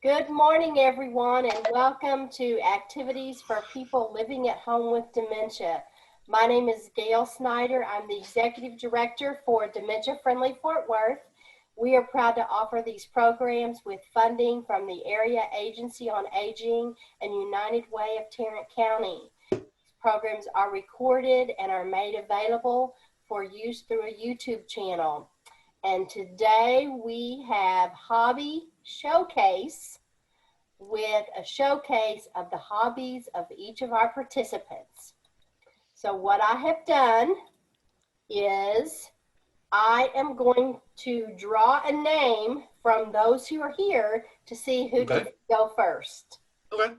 Good morning, everyone, and welcome to Activities for People Living at Home with Dementia. My name is Gail Snyder. I'm the Executive Director for Dementia Friendly Fort Worth. We are proud to offer these programs with funding from the Area Agency on Aging and United Way of Tarrant County. These programs are recorded and are made available for use through a YouTube channel. And today we have Hobby Showcase with a showcase of the hobbies of each of our participants. So what I have done is I am going to draw a name from those who are here to see who can go first. Okay.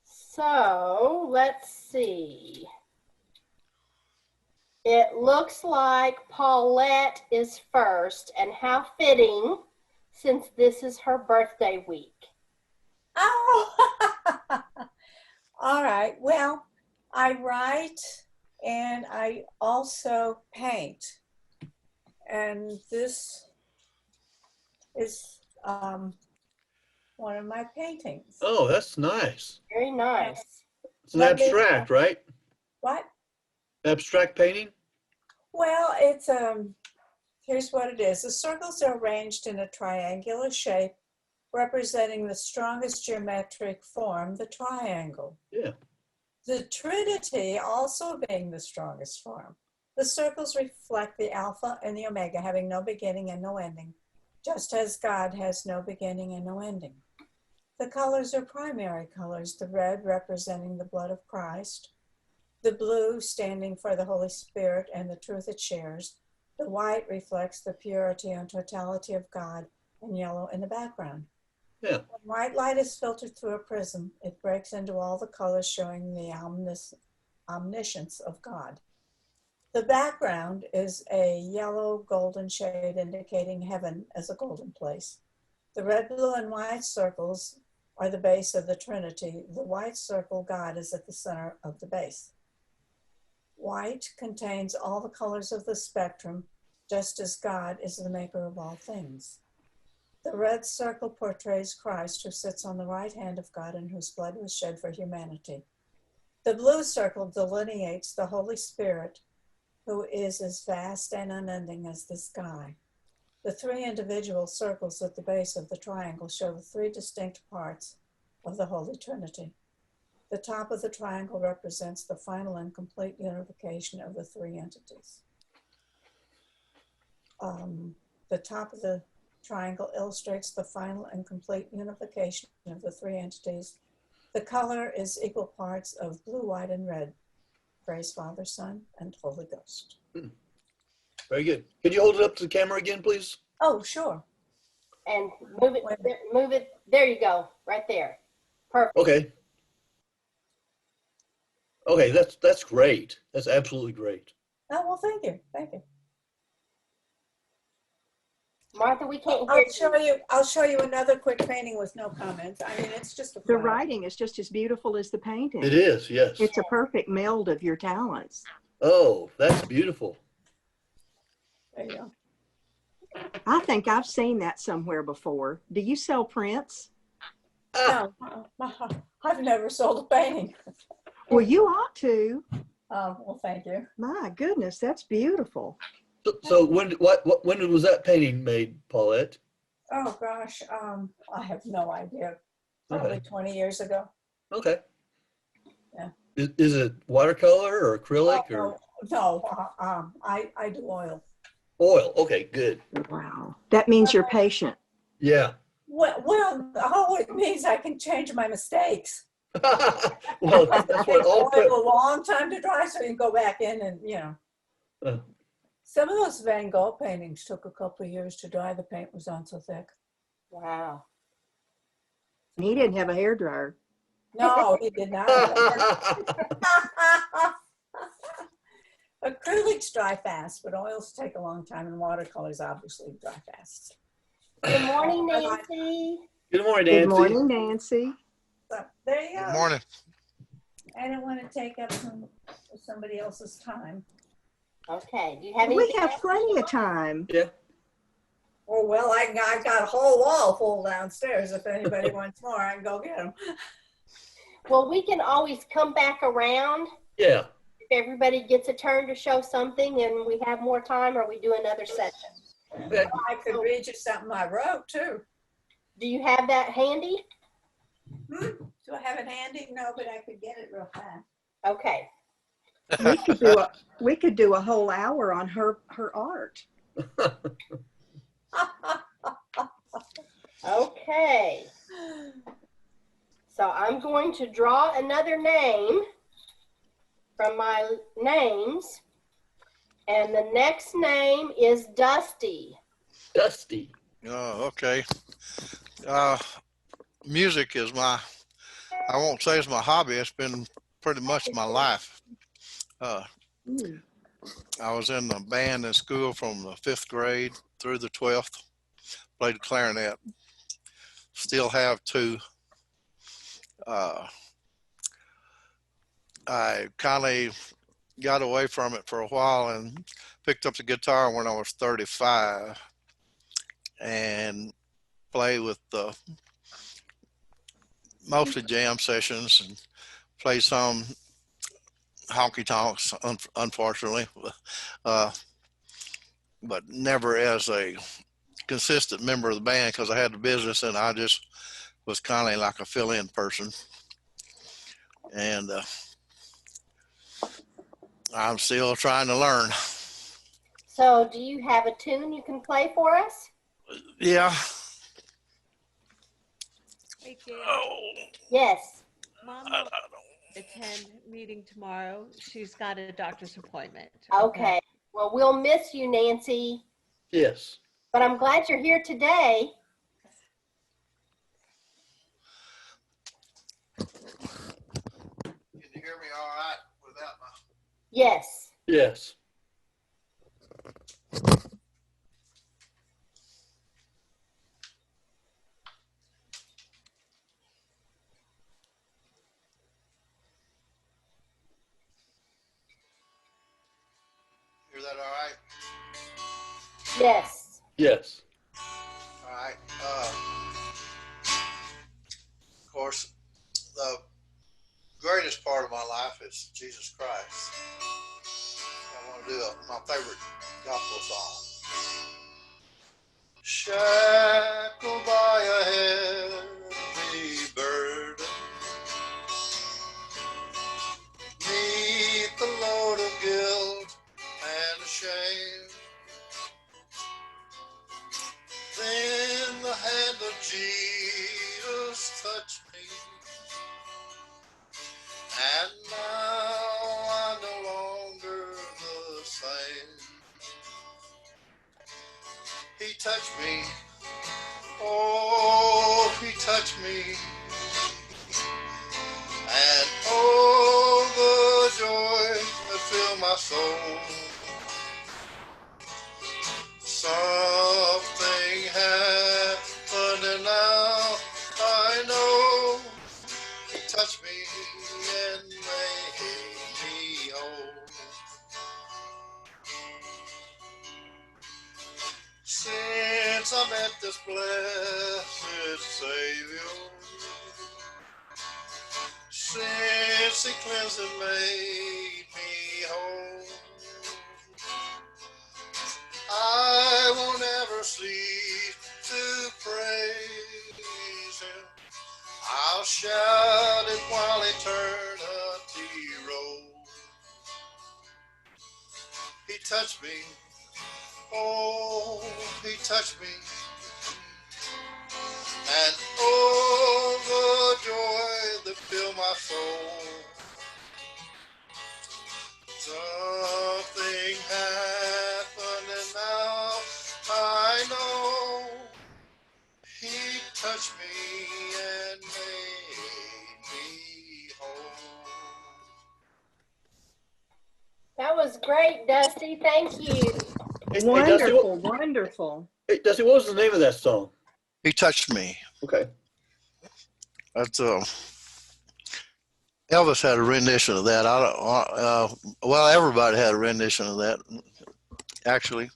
So let's see. It looks like Paulette is first, and how fitting since this is her birthday week. Oh, all right. Well, I write and I also paint. And this is one of my paintings. Oh, that's nice. Very nice. It's an abstract, right? What? Abstract painting? Well, it's here's what it is. The circles are arranged in a triangular shape representing the strongest geometric form, the triangle. Yeah. The Trinity also being the strongest form. The circles reflect the Alpha and the Omega, having no beginning and no ending, just as God has no beginning and no ending. The colors are primary colors, the red representing the blood of Christ, the blue standing for the Holy Spirit and the truth it shares, the white reflects the purity and totality of God, and yellow in the background. Yeah. When white light is filtered through a prism, it breaks into all the colors showing the omniscience of God. The background is a yellow golden shade indicating heaven as a golden place. The red, blue, and white circles are the base of the Trinity. The white circle, God, is at the center of the base. White contains all the colors of the spectrum, just as God is the maker of all things. The red circle portrays Christ, who sits on the right hand of God and whose blood was shed for humanity. The blue circle delineates the Holy Spirit, who is as vast and unending as the sky. The three individual circles at the base of the triangle show the three distinct parts of the Holy Trinity. The top of the triangle represents the final and complete unification of the three entities. The top of the triangle illustrates the final and complete unification of the three entities. The color is equal parts of blue, white, and red. Praise Father, Son, and Holy Ghost. Very good. Could you hold it up to the camera again, please? Oh, sure. And move it. There you go, right there. Perfect. Okay. Okay, that's great. That's absolutely great. Oh, well, thank you. Thank you. Martha, we can't hear you. I'll show you another quick painting with no comments. I mean, it's just the writing is just as beautiful as the painting. It is, yes. It's a perfect meld of your talents. Oh, that's beautiful. There you go. I think I've seen that somewhere before. Do you sell prints? No, I've never sold a painting. Well, you ought to. Oh, well, thank you. My goodness, that's beautiful. So when was that painting made, Paulette? Oh gosh, I have no idea. Probably 20 years ago. Okay. Yeah. Is it watercolor or acrylic or? No, I do oil. Oil. Okay, good. Wow. That means you're patient. Yeah. Well, it means I can change my mistakes. Well, that's what all. It oil a long time to dry, so you can go back in and Some of those Van Gogh paintings took a couple of years to dry. The paint was on so thick. Wow. He didn't have a hairdryer. No, he did not. Acrylics dry fast, but oils take a long time, and watercolors obviously dry fast. Good morning, Nancy. Good morning, Nancy. Good morning, Nancy. So, there you go. Good morning. I don't want to take up somebody else's time. Okay. Do you have We anything have else? plenty of time. Yeah. Oh, well, I got a whole wall full downstairs. If anybody wants more, I can go get them. Well, we can always come back around Yeah. if everybody gets a turn to show something and we have more time, or we do another session. Okay. I could read you something I wrote too. Do you have that handy? Do I have it handy? No, but I could get it real fast. Okay. We could do a whole hour on her art. Okay. So I'm going to draw another name from my names. And the next name is Dusty. Dusty. Oh, okay. Music is I won't say it's my hobby. It's been pretty much my life. I was in the band in school from the 5th grade through the 12th. Played clarinet. Still have two. I kind of got away from it for a while and picked up the guitar when I was 35 and played with mostly jam sessions and play some honky tonks, unfortunately, but never as a consistent member of the band because I had the business and I just was kind of like a fill-in person. And I'm still trying to learn. So do you have a tune you can play for us? Yeah. Hey, Gail. Oh, Yes. Mom I will attend meeting tomorrow. She's got a doctor's appointment. Okay. Well, we'll miss you, Nancy, Yes. but I'm glad you're here today. Can you hear me all right without my... Yes. Yes. Hear that all right? Yes. Yes. All right. Of course, the greatest part of my life is Jesus Christ. I want to do my favorite gospel song. Shackled by a heavy burden, neath the load of guilt and shame. Then the hand of Jesus touched me, and now I'm no longer the same. He touched me, oh, he touched me, and oh, the joy that filled my soul. Something happened and now I know he touched me and made me whole. Since I met this blessed Savior, since he cleansed and made me whole, I won't ever cease to praise him. I'll shout it while eternity rolls. He touched me, oh, he touched me, and oh, the joy that filled my soul. Something happened and now I know he touched me and made me whole. That was great, Dusty. Thank you. Hey, Wonderful, wonderful. Hey, Dusty, what was the name of that song? He touched me. Okay. That's Elvis had a rendition of that. I don't. Well, everybody had a rendition of that, actually.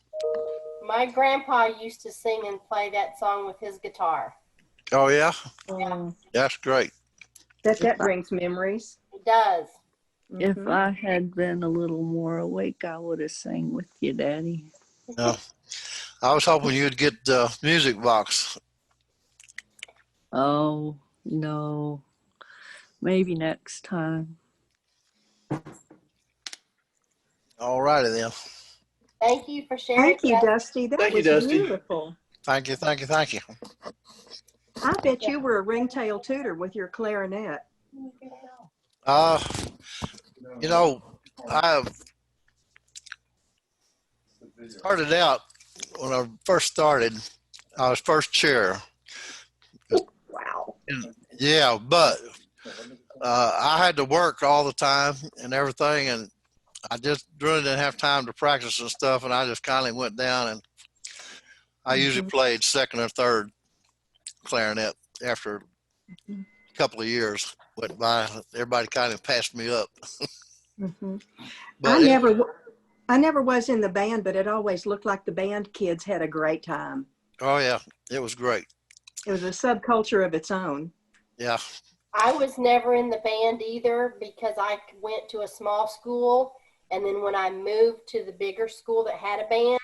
My grandpa used to sing and play that song with his guitar. Oh, yeah? Oh, That's great. that brings memories. It does. If Mhm. I had been a little more awake, I would have sang with you, Daddy. Yeah. I was hoping you'd get the music box. Oh, no. Maybe next time. All righty then. Thank you for sharing. Thank you, Dusty. That Thank you, was Dusty. beautiful. Thank you, thank you, thank you. I bet you were a ringtail tutor with your clarinet. Uh, you know, I started out when I first started. I was first chair. Wow. And, yeah, but I had to work all the time and everything, and I just really didn't have time to practice and stuff, and I just kind of went down, and I usually played second or third clarinet after a couple of years went by. Everybody kind of passed me up. Mm-hmm. I But never, I never was in the band, but it always looked like the band kids had a great time. oh yeah, it was great. It was a subculture of its own. Yeah. I was never in the band either because I went to a small school. And then when I moved to the bigger school that had a band,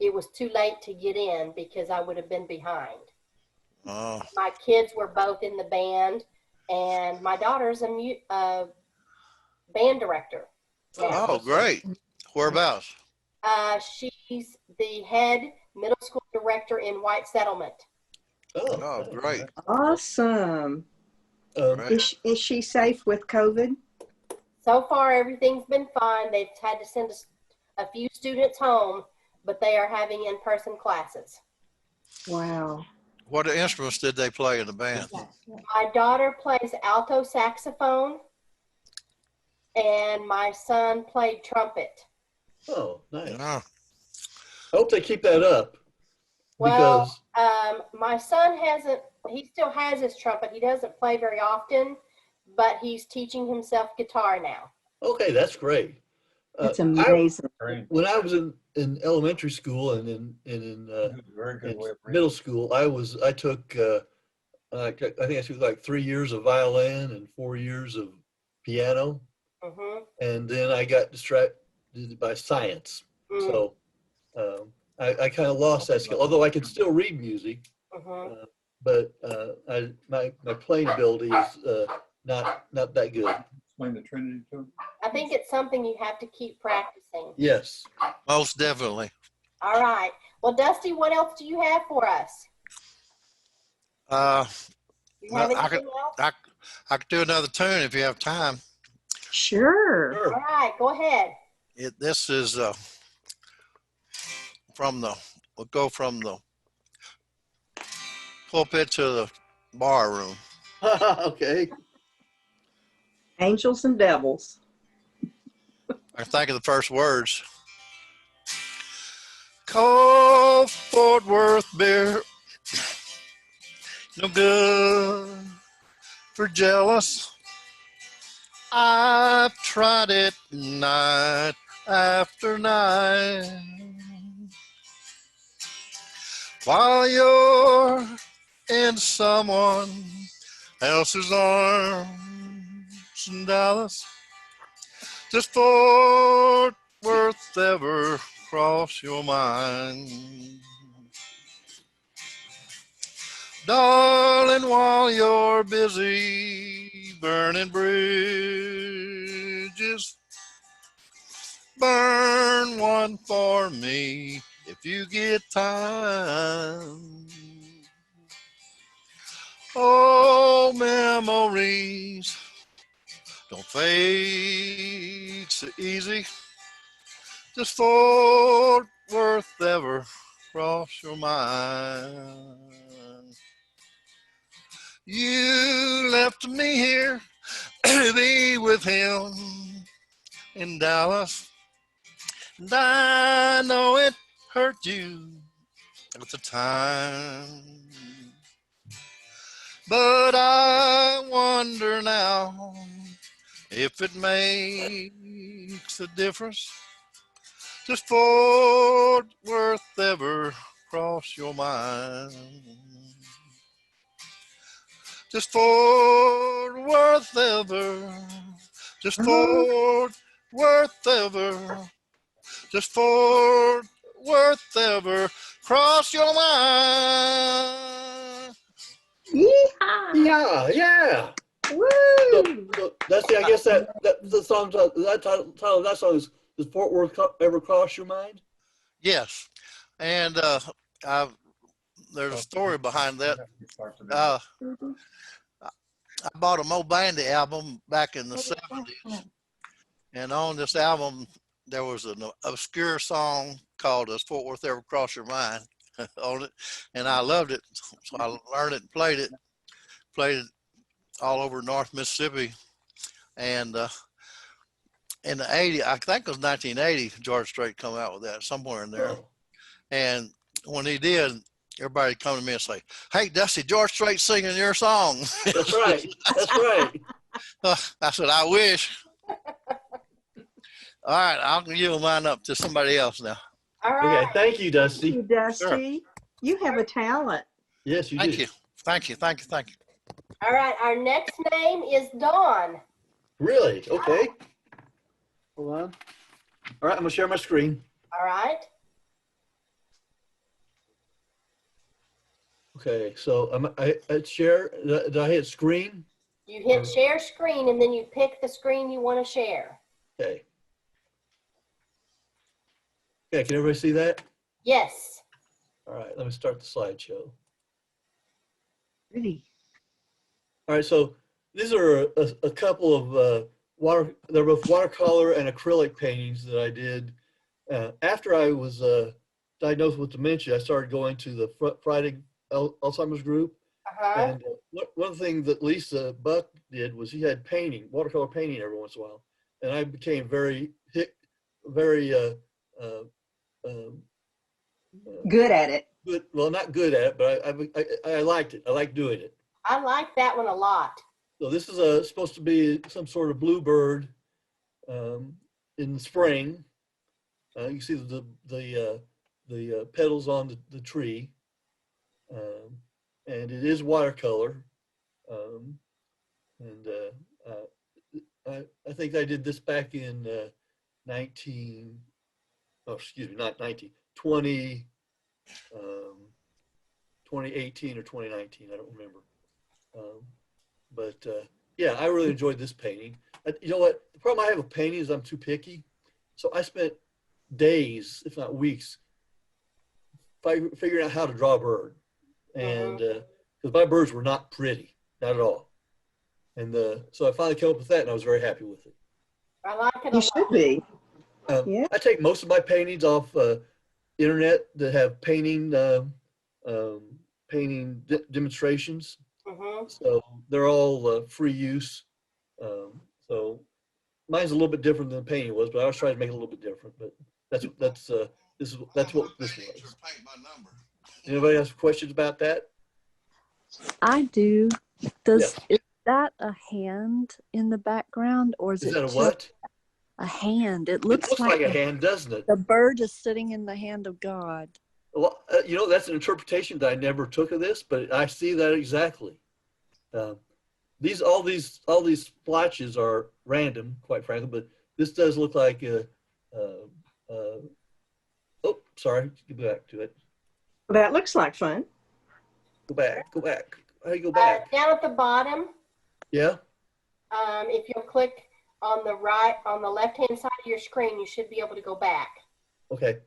it was too late to get in because I would have been behind. Oh, My kids were both in the band, and my daughter's a band director now. oh, great. Whereabouts? She's the head middle school director in White Settlement. Oh, Oh, great. Awesome. Great. Is she safe with COVID? So far, everything's been fine. They've had to send a few students home, but they are having in-person classes. Wow. What instruments did they play in the band? My daughter plays alto saxophone, and my son played trumpet. oh, nice. Yeah. I hope they keep that up. Well, Because my son he still has his trumpet. He doesn't play very often, but he's teaching himself guitar now. okay, that's great. That's I amazing. when I was in elementary school and in middle school, I took I think I took like 3 years of violin and 4 years of piano, Mm-hmm. and then I got distracted by science. Mm-hmm. So I kind of lost that skill, although I can still read music. Mm-hmm. But my playing ability is not that good. Explain the Trinity to him. I think it's something you have to keep practicing. Yes. Most definitely. All right. Well, Dusty, what else do you have for us? Uh, Do you have well, anything else? I could do another tune if you have time. Sure. All Sure. right, go ahead. This is we'll go from the pulpit to the bar room. Okay. Angels and devils. I can think of the first words. Call Fort Worth beer. No good for jealous. I've tried it night after night. While you're in someone else's arms in Dallas, does Fort Worth ever cross your mind? Darling, while you're busy burning bridges, burn one for me if you get time. Oh, memories don't fade so easy. Does Fort Worth ever cross your mind? You left me here to be with him in Dallas, and I know it hurt you at the time. But I wonder now if it makes a difference. Just Fort Worth ever cross your mind? Just Fort Worth ever. Just Fort Worth ever. Just Fort Worth ever cross your mind? Yeehaw! Yeah, yeah. Woo! So that's the, I guess that the song, that title of that song is, does Fort Worth ever cross your mind? Yes. And there's a story behind that. I bought a Mo Bandy album back in the 70s. And on this album, there was an obscure song called Does Fort Worth Ever Cross Your Mind on it. And I loved it. So I learned it and played it all over North Mississippi. And in the 80s, I think it was 1980, George Strait come out with that somewhere in there. Oh. And when he did, everybody come to me and say, "Hey, Dusty, George Strait singing your song." That's right. That's right. I said, "I wish." All right, I'll yield mine up to somebody else now. All right. Okay, thank you, Dusty. You, Dusty. You have a talent. Yes, you Thank do. you. Thank you. Thank you. Thank you. All right. Our next name is Dawn. Really? Okay. Hold on. All right, I'm gonna share my screen. All right. Okay, so I share. Did I hit screen? You hit share screen and then you pick the screen you want to share. Okay. Okay, can everybody see that? Yes. All right, let me start the slideshow. Pretty. All right, so these are a couple of they're both watercolor and acrylic paintings that I did. After I was diagnosed with dementia, I started going to the Friday Alzheimer's group. Uh-huh. And one thing that Lisa Buck did was he had painting, watercolor painting every once in a while. And I became very Good at it. good. Well, not good at it, but I liked it. I liked doing it. I like that one a lot. So this is supposed to be some sort of bluebird in the spring. You can see the petals on the tree, and it is watercolor. I think I did this back in 2018 or 2019. I don't remember. Yeah, I really enjoyed this painting. You know what? The problem I have with painting is I'm too picky. So I spent days, if not weeks, figuring out how to draw a bird. And because my birds were not pretty, not at all. And so I finally came up with that, and I was very happy with it. I like it a You lot. should be. Yeah. I take most of my paintings off internet that have painting demonstrations. Mm-hmm. So they're all free use. So mine's a little bit different than the painting was, but I was trying to make it a little bit different. But that's what this was. Anybody have questions about that? I do. Is that a hand in the background, or is Is it that a just what? a hand? It It looks, looks like a hand, doesn't it? the bird is sitting in the hand of God. Well, that's an interpretation that I never took of this, but I see that exactly. All these splotches are random, quite frankly, but this does look like oh, sorry, get back to it. That looks like fun. Go back. How do you go back? Down at the bottom, Yeah. if you'll click on the left-hand side of your screen, you should be able to go back. Okay.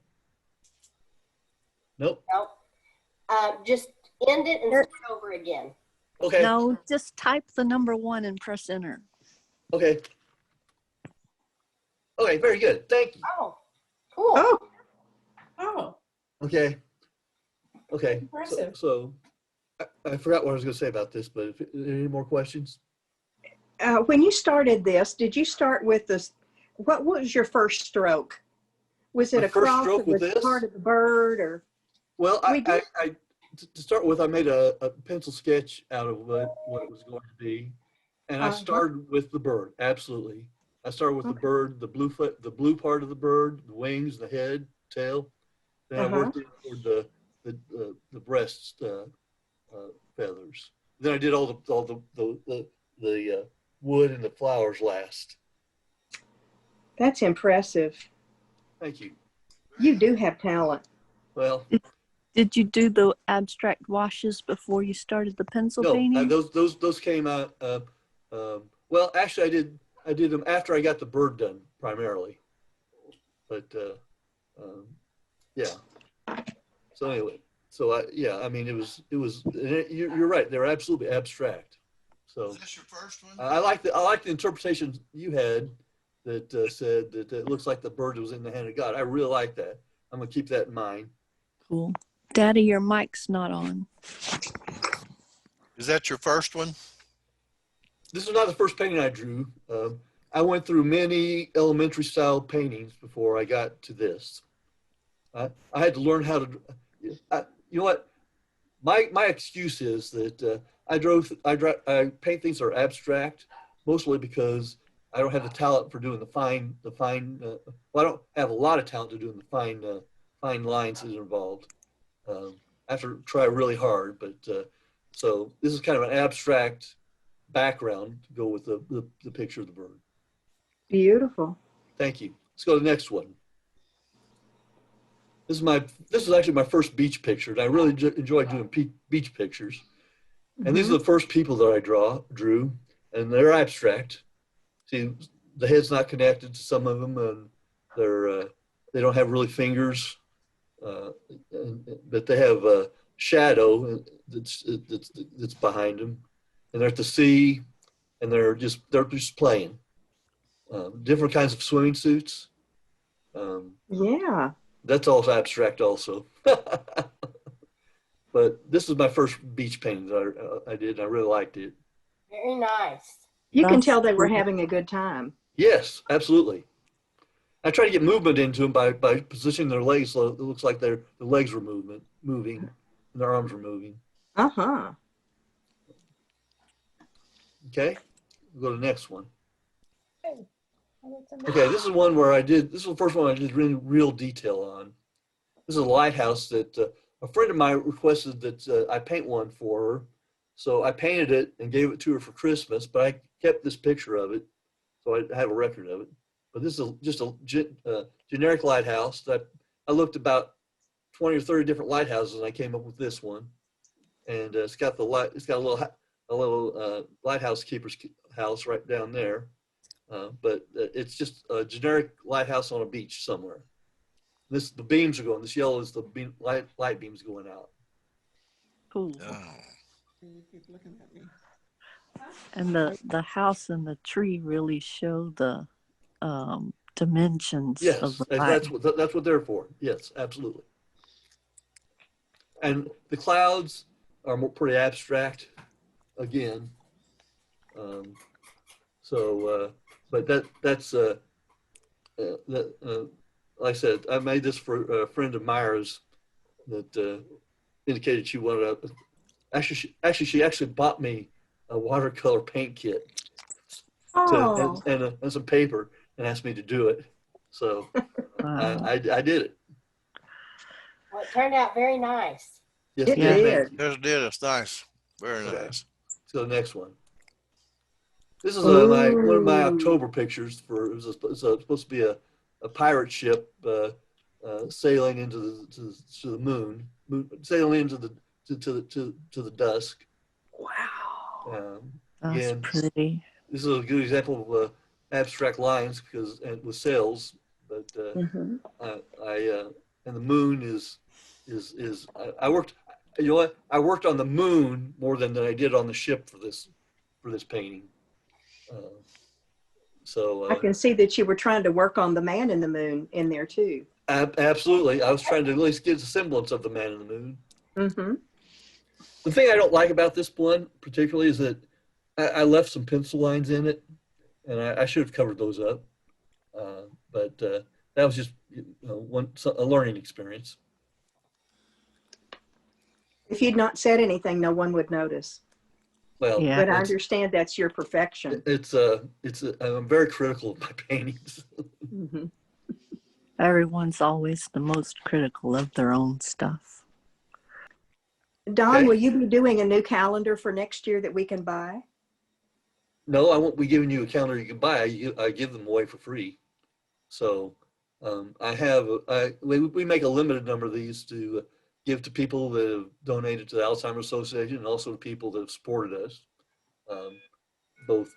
Nope. Nope. Just end it and start over again. Okay. No, just type the number 1 and press enter. Okay. Okay. Very good. Thank you. Oh, cool. Oh, Oh, Okay. Okay. Impressive. So I forgot what I was going to say about this, but any more questions? when you started this, did you start with this? What was your first stroke? Was it My a first cross stroke that with was this? part of the bird, or? Well, We did. to start with, I made a pencil sketch out of what it was going to be. And I started with the bird, absolutely. I started with the Okay. bird, the blue part of the bird, the wings, the head, tail. Then I worked in toward the breast feathers. Then I did all the wood and the flowers last. That's impressive. Thank you. You do have talent. Well, Did you do the abstract washes before you started the pencil no, painting? those came out. Well, actually, I did them after I got the bird done primarily. But yeah. So anyway, I mean, you're right. They're absolutely abstract. So Is this your first one? I like the interpretation you had that said that it looks like the bird was in the hand of God. I really like that. I'm gonna keep that in mind. Cool. Daddy, your mic's not on. Is that your first one? This is not the first painting I drew. I went through many elementary style paintings before I got to this. I had to learn how to. You know what? My excuse is that I paint things that are abstract, mostly because I don't have the talent for doing the fine. Well, I don't have a lot of talent to doing the fine lines that are involved. I have to try really hard, but so this is kind of an abstract background to go with the picture of the bird. Beautiful. Thank you. Let's go to the next one. This is actually my first beach picture, and I really enjoy doing beach pictures. And these are the first people that I drew, and they're abstract. See, the head's not connected to some of them, and they don't have really fingers, but they have a shadow that's behind them, and they're at the sea, and they're just playing. Different kinds of swimming suits. Yeah. That's all abstract also. But this is my first beach painting that I did. I really liked it. Very nice. You can That's tell they were cool. having a good time. Yes, absolutely. I try to get movement into them by positioning their legs so it looks like the legs were moving, and their arms were moving. Uh-huh. Okay, we'll go to the next one. Okay, this is one where this is the first one I did really real detail on. This is a lighthouse that a friend of mine requested that I paint one for her. So I painted it and gave it to her for Christmas, but I kept this picture of it. So I have a record of it. But this is just a generic lighthouse that I looked about 20 or 30 different lighthouses and I came up with this one. And it's got a little lighthouse keeper's house right down there. But it's just a generic lighthouse on a beach somewhere. The beams are going. This yellow is the light beams going out. Cool. Oh. You keep looking at me. And the house and the tree really show the dimensions Yes, of the that's light. what they're for. Yes, absolutely. And the clouds are pretty abstract, again. But that's like I said, I made this for a friend of Myra's that indicated she wanted she actually bought me a watercolor paint kit Oh, and some paper and asked me to do it. So Wow. I did it. Well, it turned out very nice. Yes, it Yeah. thank did. you. Yes, it did. It's nice. Very Okay. nice. So the next one. This is one of my Ooh. October pictures it's supposed to be a pirate ship sailing into the moon, sailing into the dusk. Wow. That's Again, pretty. this is a good example of abstract lines and with sails, but Mhm. and the moon is I worked. You know what? I worked on the moon more than I did on the ship for this painting. I can see that you were trying to work on the man in the moon in there too. Absolutely, I was trying to at least get a semblance of the man in the moon. Mm-hmm. The thing I don't like about this one particularly is that I left some pencil lines in it, and I should have covered those up. But that was just a learning experience. If you'd not said anything, no one would notice. Well, Yeah. But I understand that's your perfection. I'm very critical of my paintings. Mhm. Everyone's always the most critical of their own stuff. Don, Okay. will you be doing a new calendar for next year that we can buy? No, I won't be giving you a calendar you can buy. I give them away for free. So we make a limited number of these to give to people that have donated to the Alzheimer's Association and also to people that have supported us, both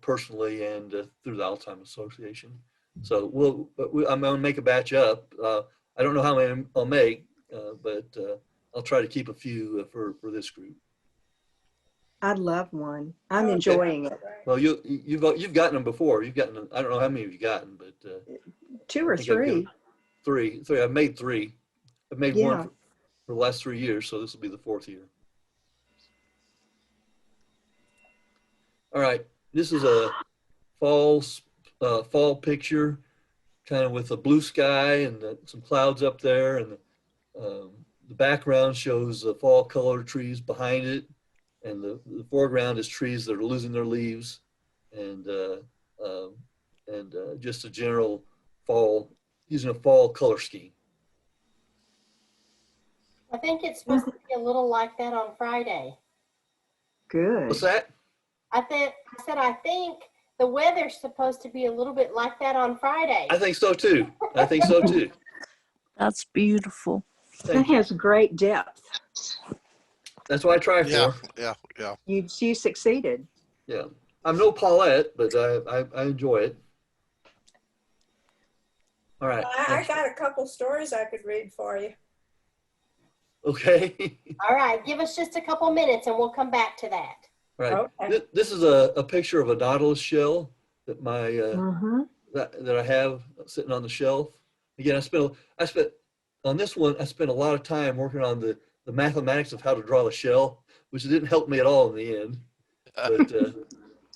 personally and through the Alzheimer's Association. So I'm going to make a batch up. I don't know how many I'll make, but I'll try to keep a few for this group. I'd love one. I'm Okay. enjoying it. Well, you've gotten them before. You've gotten them. I don't know how many you've gotten, but 2 I or think I've 3. given three. I've made 3. I've made Yeah. one for the last 3 years, so this will be the 4th year. All right, this is a fall picture, kind of with a blue sky and some clouds up there, and the background shows the fall color trees behind it, and the foreground is trees that are losing their leaves, and just a general fall, using a fall color scheme. I think it's supposed to be a little like that on Friday. Good. What's that? I think the weather's supposed to be a little bit like that on Friday. I think so too. I think so too. That's beautiful. Thank That you. has great depth. That's what I try for. Yeah. You succeeded. Yeah. I'm no Paulette, but I enjoy it. All right. I got a couple stories I could read for you. Okay. All right, give us just a couple minutes and we'll come back to that. All right. Okay. This is a picture of a nautilus shell that Mm-hmm. that I have sitting on the shelf. Again, I spent on this one. I spent a lot of time working on the mathematics of how to draw the shell, which didn't help me at all in the end. But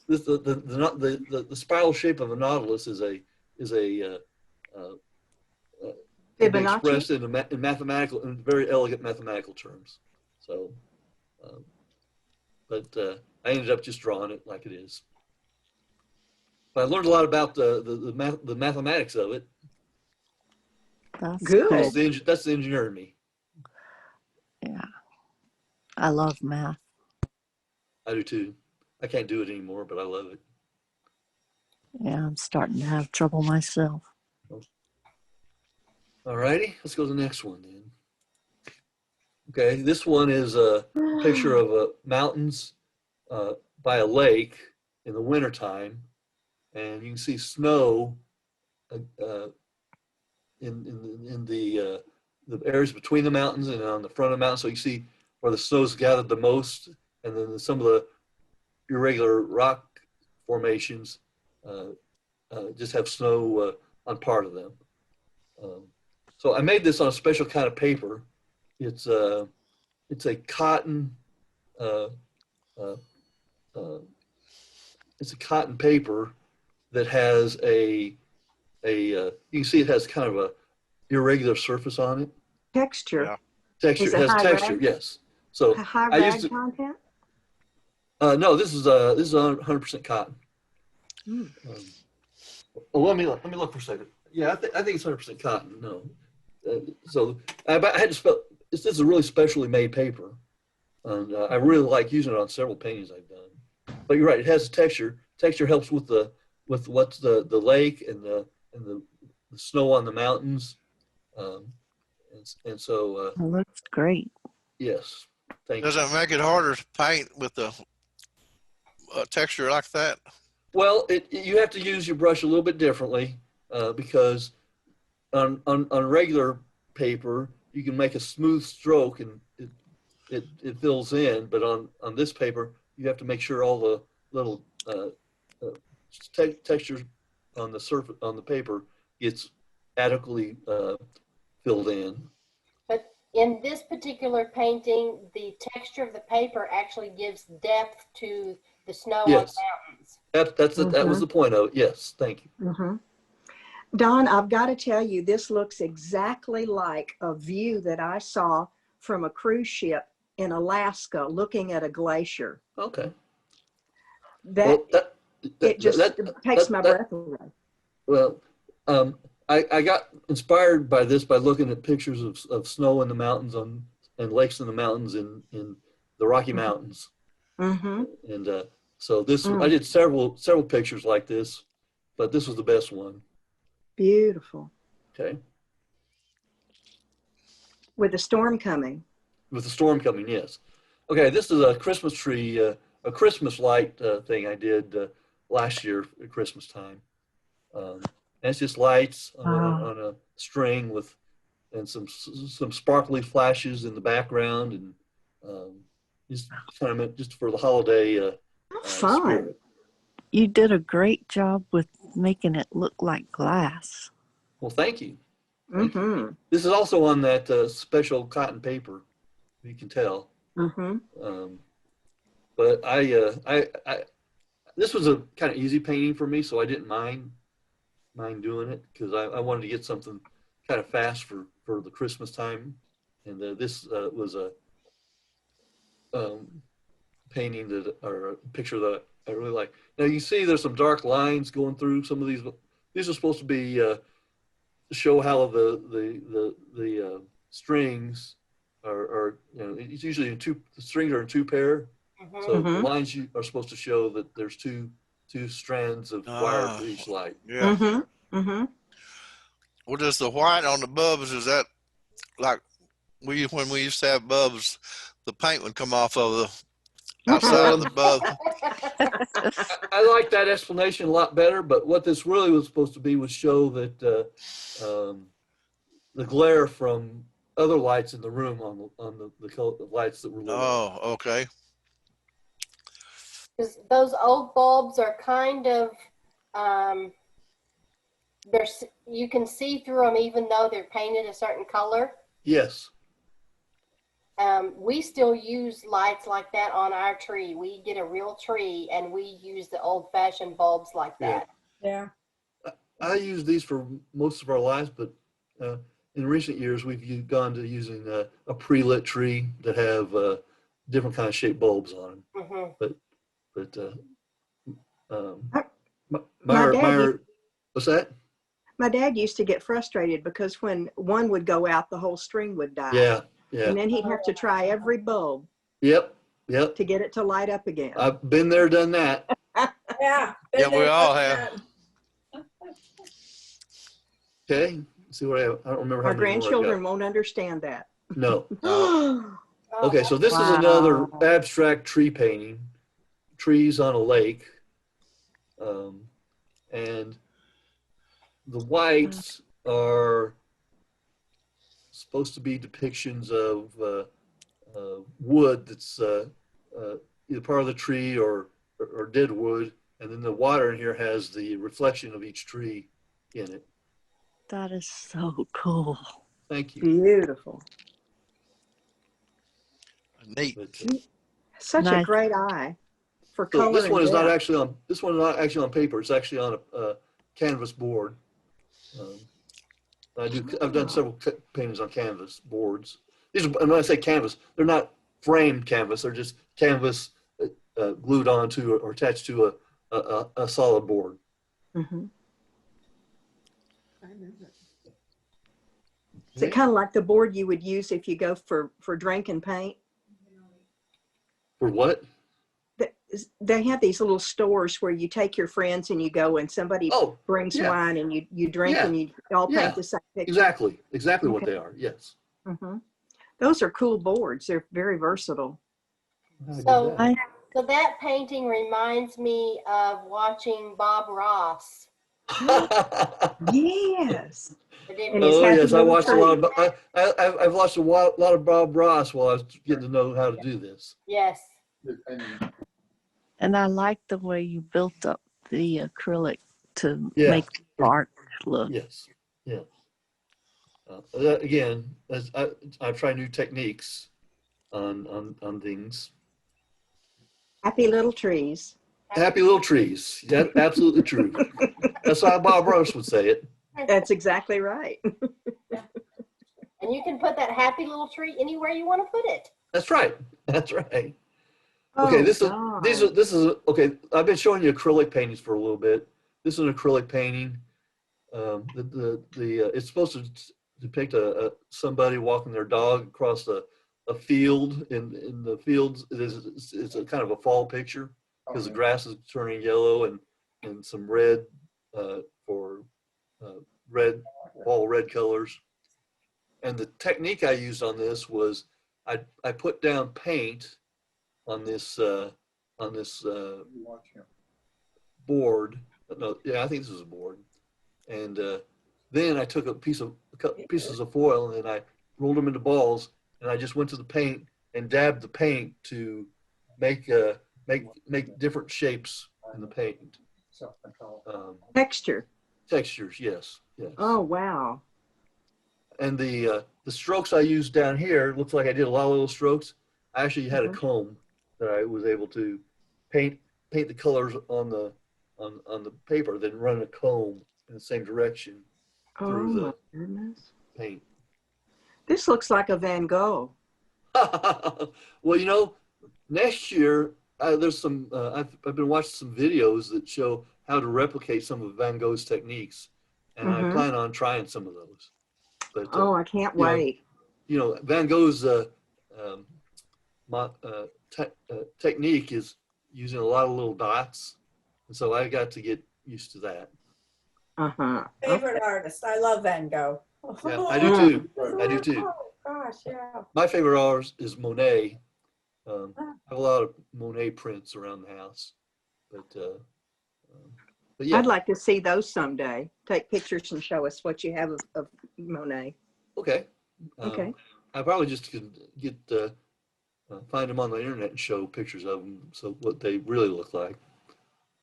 the spiral shape of a nautilus is can be Fibonacci? expressed in very elegant mathematical terms. So, but I ended up just drawing it like it is. But I learned a lot about the mathematics of it. That's Good. cool. That's the engineer in me. Yeah. I love math. I do too. I can't do it anymore, but I love it. Yeah, I'm starting to have trouble myself. All righty, let's go to the next one then. Okay, this one is a picture of mountains by a lake in the wintertime, and you can see snow in the areas between the mountains and on the front of the mountain. So you see where the snow's gathered the most, and then some of the irregular rock formations just have snow on part of them. So I made this on a special kind of paper. It's a cotton it's a cotton paper that has you can see it has kind of a irregular surface on it. Texture. Yeah. Texture. Is It it has high texture, rag? yes. So High I used rag to, content? no, this is 100% cotton. Mm. Let me look for a second. Yeah, I think it's 100% cotton. No, so I had to spell. This is a really specially made paper, and I really like using it on several paintings I've done. But you're right; it has a texture. Texture helps with what's the lake and the snow on the mountains, and so It looks great. yes, thank Does you. it make it harder to paint with the texture like that? Well, you have to use your brush a little bit differently because on regular paper you can make a smooth stroke and it fills in, but on this paper you have to make sure all the little textures on the surface on the paper gets adequately filled in. But in this particular painting, the texture of the paper actually gives depth to the snow on the Yes. mountains. That was the point of it. Yes, thank you. Mm-hmm. Don, I've got to tell you, this looks exactly like a view that I saw from a cruise ship in Alaska looking at a glacier. Okay. That Well, it just takes my that- breath away. Well, I got inspired by this by looking at pictures of snow in the mountains and lakes in the mountains in the Rocky Mountains. Mm-hmm. And so I did several pictures like this, but this was the best one. Beautiful. Okay. With the storm coming. With the storm coming, yes. Okay, this is a Christmas tree, a Christmas light thing I did last year at Christmas time. And it's just lights on a string and some sparkly flashes in the background, and just kind of just for the holiday Fun. spirit. You did a great job with making it look like glass. Well, thank you. Thank you. Mm-hmm. This is also on that special cotton paper. You can tell. Mm-hmm. But this was a kind of easy painting for me, so I didn't mind doing it because I wanted to get something kind of fast for the Christmas time. And this was a painting or a picture that I really like. Now you see there's some dark lines going through some of these. These are supposed to be to show how the strings are it's usually the strings are in two pair. Mhm. So the Mhm. lines are supposed to show that there's two strands of wire for each light. Yeah. Mm-hmm. Mm-hmm. Well, does the white on the bulbs, is that like when we used to have bulbs, the paint would come off of the outside of the bulb? I like that explanation a lot better, but what this really was supposed to be was show that the glare from other lights in the room on the lights that were lit. Oh, okay. 'Cause those old bulbs are kind of, you can see through them even though they're painted a certain color. Yes. We still use lights like that on our tree. We get a real tree and we use the old-fashioned bulbs like Yeah. that. Yeah. I use these for most of our lives, but in recent years we've gone to using a pre-lit tree that have different kind of shaped bulbs on them. Mhm. But My dad what's that? My dad used to get frustrated because when one would go out, the whole string would die. Yeah, yeah. And then he'd have to try every bulb Yep. to get it to light up again. I've been there, done that. Yeah. Yeah, we all have. Okay. See what I don't remember how Our many more I've grandchildren won't understand that. got. No. Oh, Okay, so this is another abstract tree painting, trees on a lake. And the whites are supposed to be depictions of wood that's either part of the tree or dead wood. And then the water in here has the reflection of each tree in it. That is so cool. Thank you. Beautiful. Neat. But, Such a Nice. great eye for so color. this one and is not depth. actually on. This one is not actually on paper. It's actually on a canvas board. I've done several paintings on canvas boards. These are, and when I say canvas, they're not framed canvas. They're just canvas glued onto or attached to a solid board. Mhm. I knew that. Is it kind of like the board you would use if you go for drink and paint? For what? They have these little stores where you take your friends and you go and somebody Oh, brings yeah. wine and you drink Yeah. and you all paint Yeah. the same picture. Exactly what they are. Yes. Hmm. Those are cool boards. They're very versatile. How to do So- that? So that painting reminds me of watching Bob Ross. Yes. But it And his Oh happy yes, I little watched a lot of. tree. I've watched a lot of Bob Ross while I was getting to know how to do this. Yes. And I like the way you built up the acrylic to Yeah. make the dark look. Yes. Yeah. Again, as I try new techniques on things. Happy little trees. Happy little trees. Yeah, absolutely true. That's how Bob Ross would say it. That's exactly right. And you can put that happy little tree anywhere you want to put it. That's right. That's right. Okay, Oh, God. this is okay. I've been showing you acrylic paintings for a little bit. This is an acrylic painting. It's supposed to depict somebody walking their dog across a field. In the fields, it's a kind of a fall picture because the grass is turning yellow and some red for red fall red colors. And the technique I used on this was I put down paint on this board. No, yeah, I think this was a board. And then I took a couple pieces of foil and I rolled them into balls, and I just went to the paint and dabbed the paint to make make different shapes in the paint. Texture. Textures, yes, yes. Oh, wow. And the strokes I used down here, looks like I did a lot of little strokes. I actually had a Mhm. comb that I was able to paint the colors on the paper, then run a comb in the same direction Oh, through my the goodness. paint. This looks like a Van Gogh. Well, next year there's some. I've been watching some videos that show how to replicate some of Van Gogh's techniques, and I Mm-hmm. plan on trying some of those. But Oh, I can't you know, wait. Van Gogh's um, technique is using a lot of little dots, and so I got to get used to that. Uh-huh. Favorite artist. I love Van Gogh. Yeah, I do too. I do too. Oh, gosh, yeah. My favorite artist is Monet. I have a lot of Monet prints around the house, but yeah, I'd like to see those someday. Take pictures and show us what you have of Monet. okay. Okay. I probably just could get find them on the internet and show pictures of them, so what they really look like,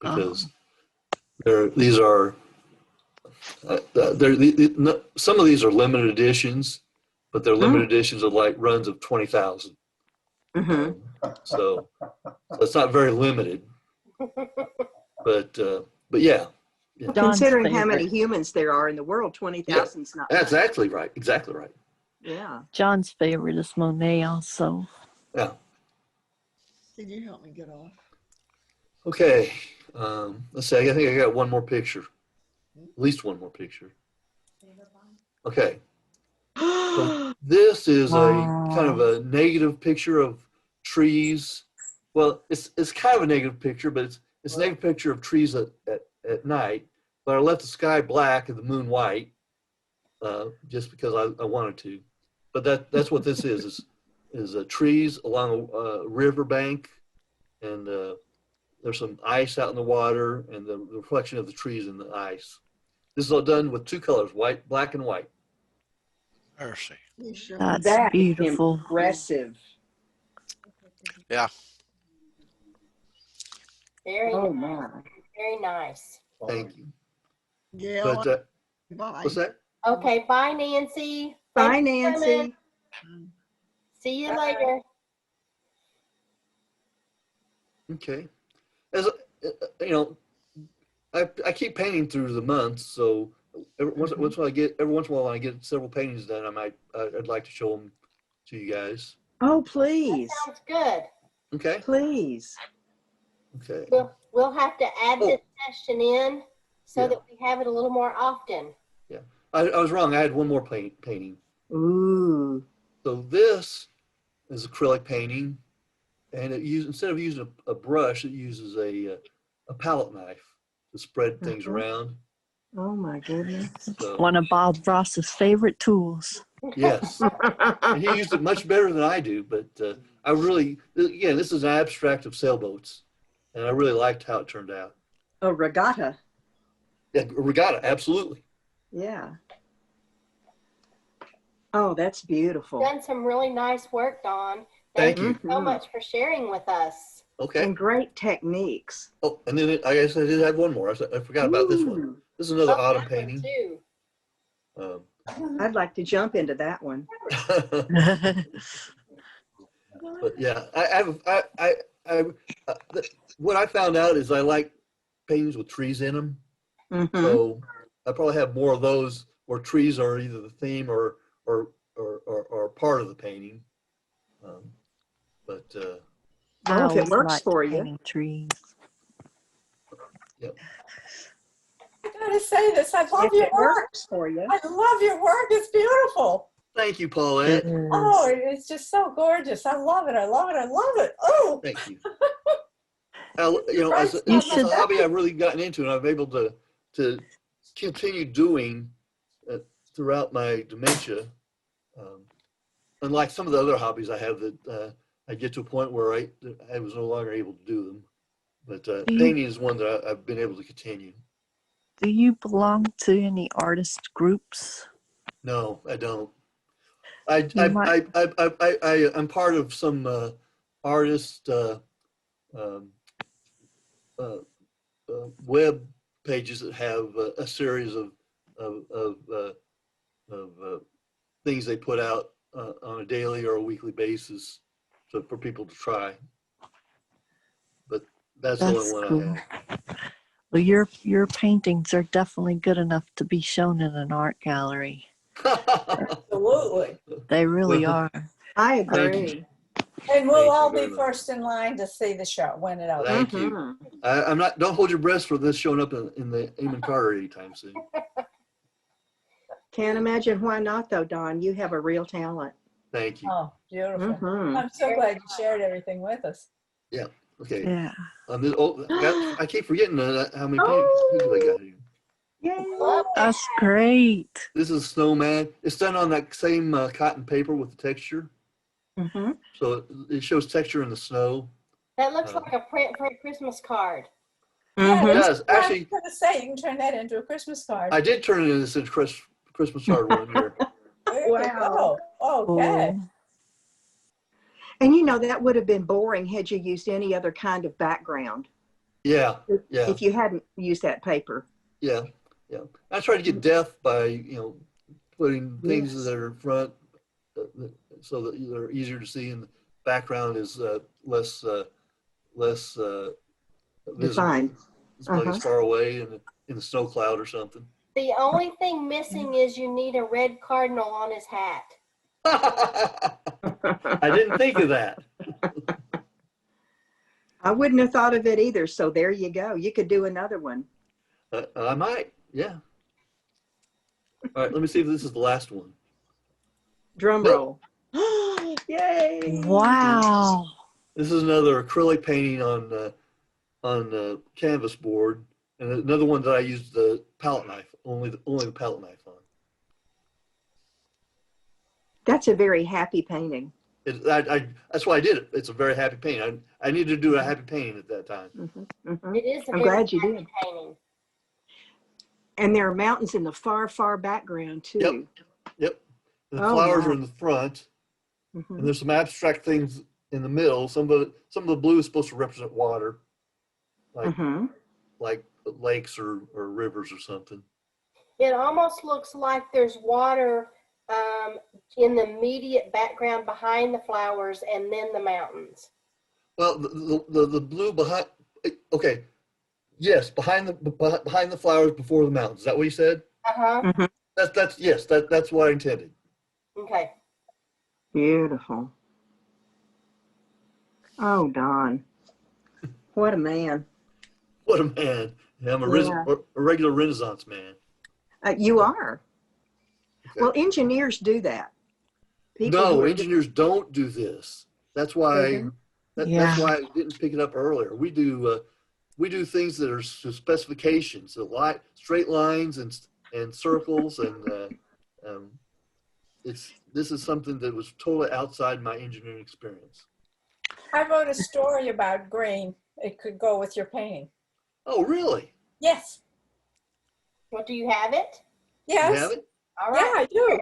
because these are some of these are limited editions, but they're limited editions of like runs of 20,000. Mm-hmm. So it's not very limited, but yeah. John's Considering how favorite. many humans there are in the world, 20,000 is not That's much. exactly right. Exactly right. Yeah. John's favorite is Monet also. Yeah. Can you help me get off? Okay. Let's see. I think I got one more picture. At least one more picture. Okay. So this is a kind of a negative picture of trees. Well, it's kind of a negative picture, but it's a negative picture of trees at night. But I left the sky black and the moon white, just because I wanted to. But that's what this is trees along a river bank, and there's some ice out in the water, and the reflection of the trees in the ice. This is all done with two colors, black and white. Mercy. That's That is beautiful. impressive. Yeah. Very, Oh, my. very nice. Thank you. Gail, But bye. what's that? Okay, bye, Nancy. Bye, Thanks for coming. Nancy. See you Bye. later. Okay. As you know, I keep painting through the months, so every once in a while when I get several paintings done, I'd like to show them to you guys. Oh, That please. sounds good. Okay. Please. Okay. We'll have to add this session in so Yeah. that we have it a little more often. I was wrong. I had one more painting. Ooh. So this is acrylic painting, and instead of using a brush, it uses a palette knife to spread things around. Oh, my goodness. So, One of Bob Ross's favorite tools. yes. And he used it much better than I do, but I really, again, this is an abstract of sailboats, and I really liked how it turned out. Oh, regatta. Yeah, regatta, absolutely. Yeah. Oh, that's beautiful. Done some really nice work, Dawn. Thank you you. so much for sharing with us. Okay. And great techniques. Oh, and then I guess I did have one more. I forgot about this one. Ooh. This is another Oh, autumn that one painting. too. I'd like to jump into that one. But yeah, what I found out is I like paintings with trees in them. Mm-hmm. So I probably have more of those where trees are either the theme or part of the painting. But I Well, if it always works liked for you. painting trees. yep. I gotta say this, I love If your it work. works for you. I love your work, it's beautiful. Thank you, Paulette. Oh, it's just so gorgeous. I love it, I love it, I love it. Oh, Thank you. As a, You as should- a hobby, I've really gotten into, and I'm able to continue doing throughout my dementia. Unlike some of the other hobbies I have that I get to a point where I was no longer able to do them. But painting is one that I've been able to continue. Do you belong to any artist groups? No, I don't. You might. I'm part of some artist um, uh, web pages that have a series of things they put out on a daily or a weekly basis for people to try. But that's the only That's one cool. I have. Well, your paintings are definitely good enough to be shown in an art gallery. absolutely. They really Well, are. I Thank you. agree. And we'll Thank you all very be much. first in line to see the show when it opens. Thank you. Mhm. I'm not. Don't hold your breath for this showing up in the Eamon Carter anytime soon. Can't imagine why not, though, Don. You have a real talent. Thank you. Oh, beautiful. Mhm. I'm so glad you shared everything with us. Okay. Yeah. I keep forgetting how many Oh. people I got here. Yay. Love that. That's great. This is Snowman. It's done on that same cotton paper with the texture. Mm-hmm. So it shows texture in the snow. That looks like a print for a Christmas card. Yeah, It Mm-hmm. does. I was Actually, going to say, you can turn that into a Christmas card. I did turn it into a Christmas card one year. There you Wow. go. Okay. Cool. And that would have been boring had you used any other kind of background. Yeah, yeah, If you hadn't used that paper. yeah, yeah. I try to get depth by, putting things Yes. that are in front so that they're easier to see and the background is less visible. Defined. It's like it's far away in the snow cloud or something. The only thing missing is you need a red cardinal on his hat. I didn't think of that. I wouldn't have thought of it either. So there you go. You could do another one. I might, yeah. All right, let me see if this is the last one. Drum Nope. roll. Yay. Wow. This is another acrylic painting on the canvas board, and another one that I used the palette knife, only the palette knife on. That's a very happy painting. That's why I did it. It's a very happy painting. I needed to do a happy painting at that time. Mm-hmm. Mm-hmm. It is a I'm very glad you happy did. painting. And there are mountains in the far, far background too. Yep. The Oh, flowers wow. are in the front, Mhm. and there's some abstract things in the middle. Some of the blue is supposed to represent water, Mhm. like lakes or rivers or something. It almost looks like there's water in the immediate background behind the flowers and then the mountains. Well, the blue behind. Okay, yes, behind the flowers before the mountains. Is that what you said? Uh-huh. Mhm. That's what I intended. Okay. Beautiful. Oh, Don. What a man. What a man! Yeah, I'm Yeah. a regular Renaissance man. You are. Okay. Well, engineers do that. People No, who are engineers don't do this. That's They why. don't? That's Yeah. why I didn't pick it up earlier. We do things that are specifications, so straight lines and circles, and this is something that was totally outside my engineering experience. I wrote a story about green. It could go with your painting. Oh, really? Yes. Well, do you have it? Yes. You have it? All Yeah, right. I do.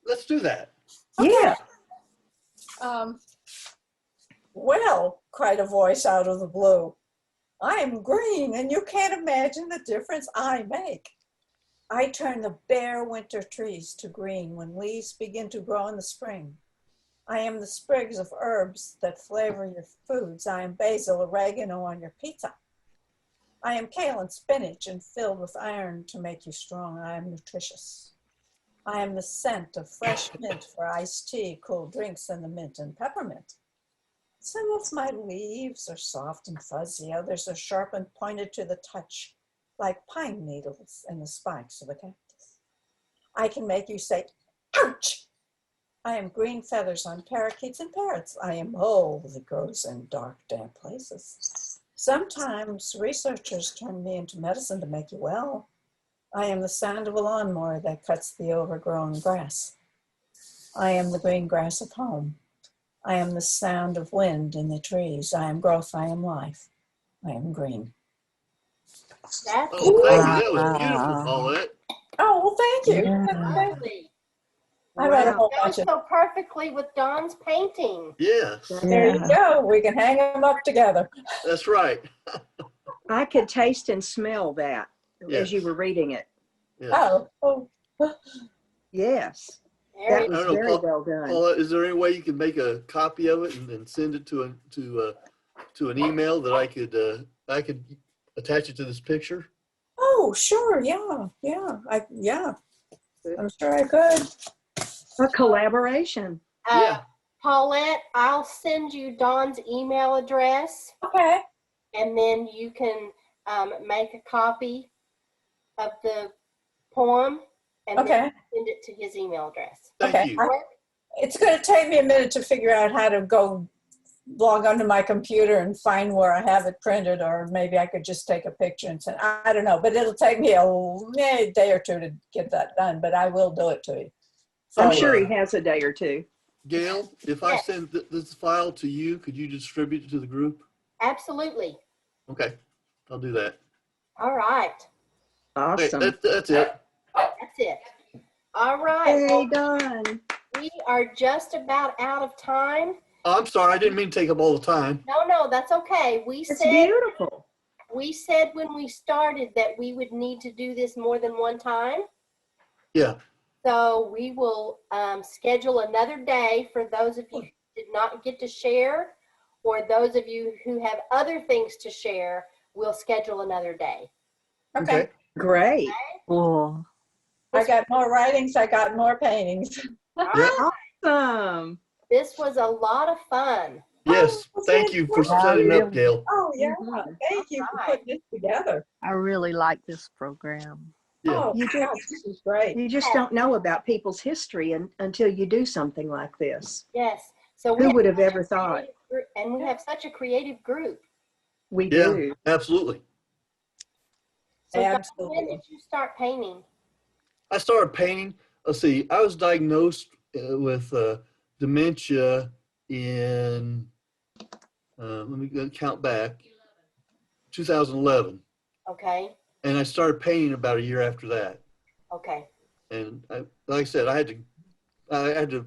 Let's do that. Yeah. Well, cried a voice out of the blue, I am green and you can't imagine the difference I make. I turn the bare winter trees to green when leaves begin to grow in the spring. I am the sprigs of herbs that flavor your foods. I am basil, oregano on your pizza. I am kale and spinach and filled with iron to make you strong. I am nutritious. I am the scent of fresh mint for iced tea, cool drinks, and the mint and peppermint. Some of my leaves are soft and fuzzy. Others are sharp and pointed to the touch, like pine needles in the spikes of a cactus. I can make you say, ouch! I am green feathers on parakeets and parrots. I am mold that grows in dark, damp places. Sometimes researchers turn me into medicine to make you well. I am the sound of a lawnmower that cuts the overgrown grass. I am the green grass of home. I am the sound of wind in the trees. I am growth. I am life. I am green. That's Oh, thank you. That was beautiful, Wow. Paulette. Oh, well, thank you. Yeah. lovely. I read a Wow. whole Goes bunch of. so perfectly with Dawn's painting. Yes, There you go. We can hang them up together. that's right. I could taste and smell that as you Yes. were reading it. Yes. Oh. Yes, Very that was I don't know, very well done. Paula, is there any way you can make a copy of it and send it to an email that I could attach it to this picture? Oh, sure. Yeah. I'm sure I could. A collaboration. Yeah. Paulette, I'll send you Dawn's email address, Okay. and then you can make a copy of the poem and then Okay. send it to his email address. Thank Okay. you. It's going to take me a minute to figure out how to go log onto my computer and find where I have it printed, or maybe I could just take a picture and send. I don't know, but it'll take me a day or two to get that done, but I will do it to you. I'm So, sure he has a day or two. Gail, if I Yes. send this file to you, could you distribute it to the group? Absolutely. Okay, I'll do that. All right. Okay, Awesome. that's it. That's it. All right. Hey, Well, Dawn. we are just about out of time. Oh, I'm sorry, I didn't mean to take up all the time. No, that's okay. It's beautiful. We said when we started that we would need to do this more than one time. Yeah, So we will schedule another day for those of you who did not get to share, or those of you who have other things to share, we'll schedule another day. Okay. Great. Cool. I got more writings. I got more paintings. yeah, Awesome. This was a lot of fun. yes. Oh, Thank you for Yeah, setting up, really. Gail. Oh, yeah. Mhm. Thank you for putting this together. I really like this program. Yeah, Oh, You gosh, this is great. You just don't know about people's history until you do something like this. Yes. So Who we would have ever thought? and we have such a creative group. We yeah, do. absolutely. So Dawn, when Absolutely. did you start painting? I started painting. Let's see, I was diagnosed with dementia in, let me count back, 2011. Okay. And I started painting about a year after that. Okay. And like I said, I had to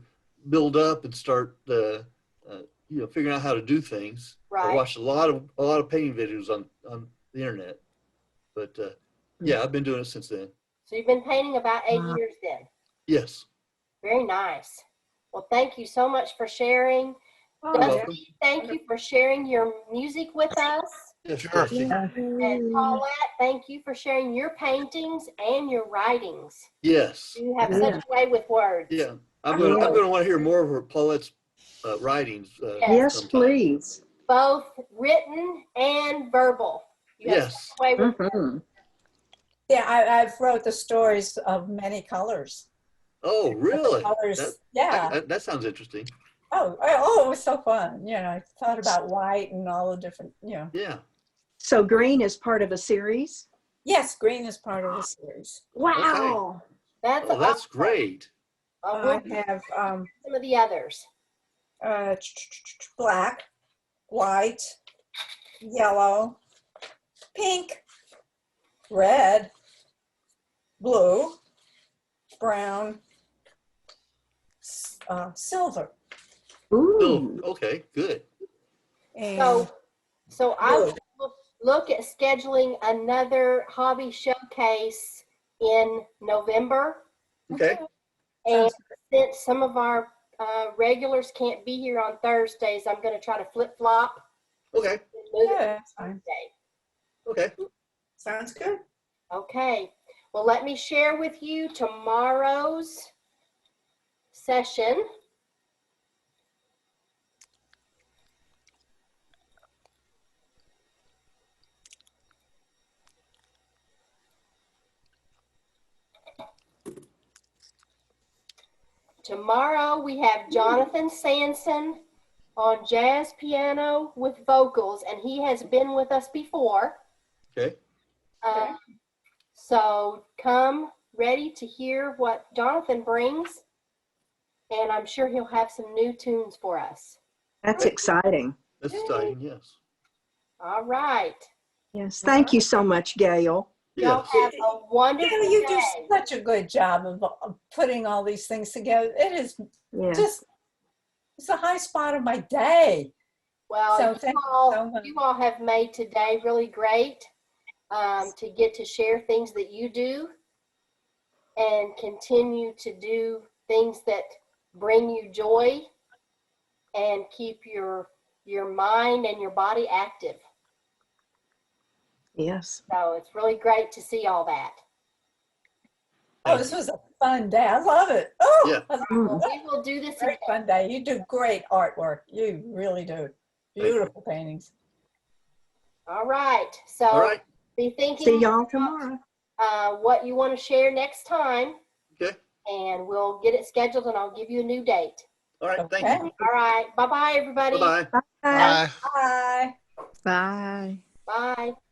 build up and start, figuring out how to do things. I Right. watched a lot of painting videos on the internet, but yeah, I've been doing it since then. So you've been painting about 8 Wow. years then. Yes. Very nice. Well, thank you so much for sharing. Oh, You're yeah. welcome. Dusty, thank you for sharing your music with us. Yes, Sure. Dusty. And Paulette, thank you for sharing your paintings and your writings. Yes. You have Yeah. such a way with words. Yeah. I'm gonna want to hear more of her Paulette's writings. Yes, sometime. please. Both written and verbal. You have Yes. such a way with Mhm. Yeah, I've wrote the stories of many colors. Oh, really? Colors, yeah. That sounds interesting. Oh, it was so fun. You know, I thought about white and all the different, Yeah. So green is part of a series? Yes, green is part of the series. Wow. That's Oh, that's awesome. great. We'll I have some of the others. black, white, yellow, pink, red, blue, brown, silver. Ooh. Oh, okay, good. And So I will look at scheduling another hobby showcase in November. Okay. And Sounds since some of our regulars can't be here on Thursdays, I'm going to try to flip flop. Okay. And move it yeah, to that's fine. Thursday. Okay. Sounds good. Okay. Well, let me share with you tomorrow's session. Tomorrow we have Jonathan Sanson on jazz piano with vocals, and he has been with us before. Okay. So come ready to hear what Jonathan brings, and I'm sure he'll have some new tunes for us. That's exciting. That's exciting, yes. All right. Yes. Thank you so much, Gail. Y'all Yes. have a wonderful Yeah, you do day. such a good job of putting all these things together. It is Yeah. just, it's a high spot of my day. Well, So thank you so much. you all have made today really great to get to share things that you do and continue to do things that bring you joy and keep your mind and your body active. Yes. So it's really great to see all that. Oh, this was a fun day. I love it. Oh, Yeah. I love Mm. it. We will do this Great again. fun day. You do great artwork. You really do. Beautiful paintings. All right. So All right. be thinking See y'all tomorrow. what you want to share next time, Okay. and we'll get it scheduled, and I'll give you a new date. All right. Thank Okay. you. All right. Bye-bye, everybody. Bye-bye. Bye. Bye. Bye. Bye. Bye.